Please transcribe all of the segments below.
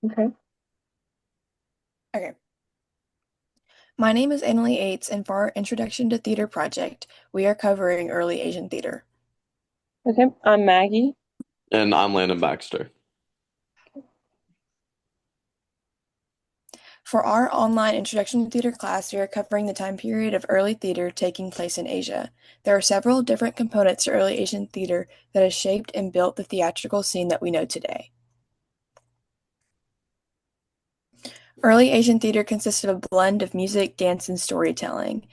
Okay. Okay. My name is Emily Yates, and for our Introduction to Theater project, we are covering early Asian theater. Okay. I'm Maggie. And I'm Landon Baxter. For our online Introduction to Theater class, we are covering the time period of early theater taking place in Asia. There are several different components to early Asian theater that has shaped and built the theatrical scene that we know today. Early Asian theater consisted of a blend of music, dance, and storytelling.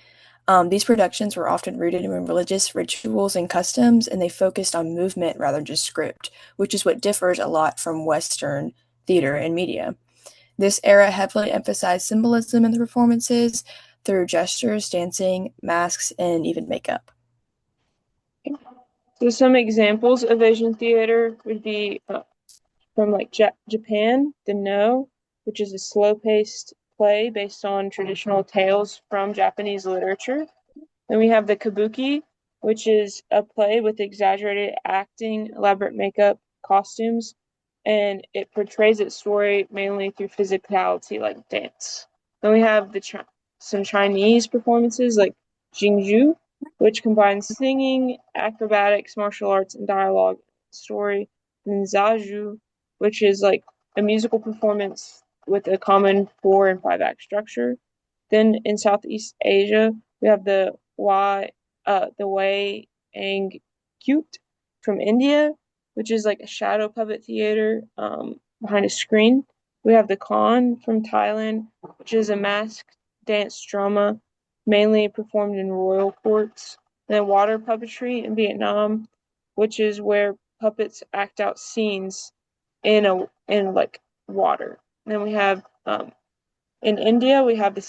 These productions were often rooted in religious rituals and customs, and they focused on movement rather than just script, which is what differs a lot from Western theater and media. This era heavily emphasized symbolism in the performances through gestures, dancing, masks, and even makeup. So some examples of Asian theater would be from like Japan, the No, which is a slow-paced play based on traditional tales from Japanese literature. Then we have the Kabuki, which is a play with exaggerated acting, elaborate makeup, costumes, and it portrays its story mainly through physicality like dance. Then we have some Chinese performances like Jingju, which combines singing, acrobatics, martial arts, and dialogue story. And Zaju, which is like a musical performance with a common 4 and 5 act structure. Then in Southeast Asia, we have the Wai Ang Cute from India, which is like a shadow puppet theater behind a screen. We have the Khan from Thailand, which is a masked dance drama mainly performed in royal courts. And then water puppetry in Vietnam, which is where puppets act out scenes in like water. And then we have in India, we have the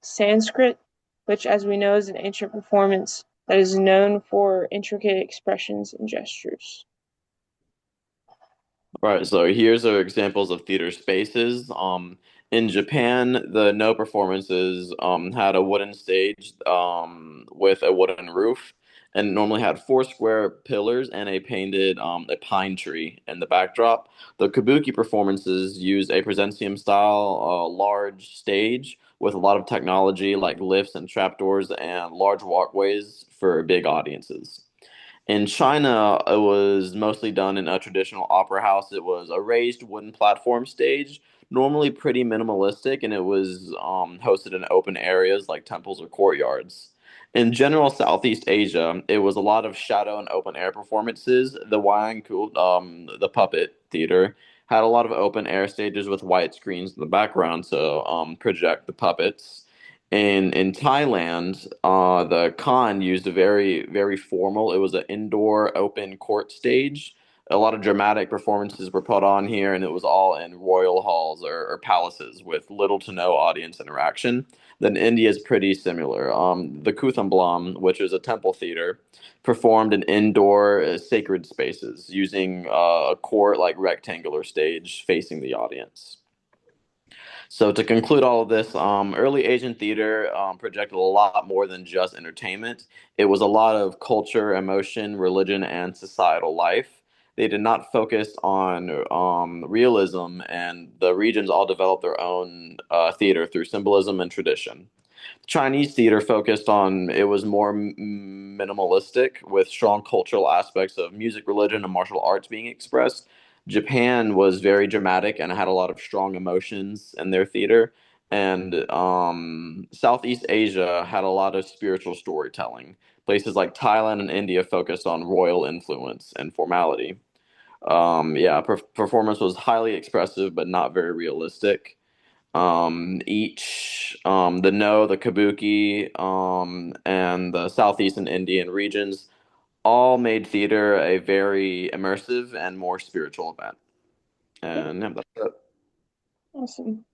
Sanskrit, which, as we know, is an ancient performance that is known for intricate expressions and gestures. All right, so here's our examples of theater spaces. In Japan, the No performances had a wooden stage with a wooden roof, and normally had four square pillars and a pine tree in the backdrop. The Kabuki performances used a Presentium style large stage with a lot of technology like lifts and trapdoors and large walkways for big audiences. In China, it was mostly done in a traditional opera house. It was a raised wooden platform stage, normally pretty minimalistic, and it was hosted in open areas like temples or courtyards. In general Southeast Asia, it was a lot of shadow and open air performances. The Wayang Kult, the puppet theater, had a lot of open air stages with white screens in the background to project the puppets. In Thailand, the Khan used a very formal. It was an indoor open court stage. A lot of dramatic performances were put on here, and it was all in royal halls or palaces with little to no audience interaction. Then India is pretty similar. The Kuthamblam, which is a temple theater, performed in indoor sacred spaces using a court like rectangular stage facing the audience. So to conclude all of this, early Asian theater projected a lot more than just entertainment. It was a lot of culture, emotion, religion, and societal life. They did not focus on realism, and the regions all developed their own theater through symbolism and tradition. Chinese theater focused on it was more minimalistic with strong cultural aspects of music, religion, and martial arts being expressed. Japan was very dramatic and had a lot of strong emotions in their theater. And Southeast Asia had a lot of spiritual storytelling. Places like Thailand and India focused on royal influence and formality. Yeah, performance was highly expressive but not very realistic. The No, the Kabuki, and the Southeast and Indian regions all made theater a very immersive and more spiritual event. And yeah, that's it. Awesome.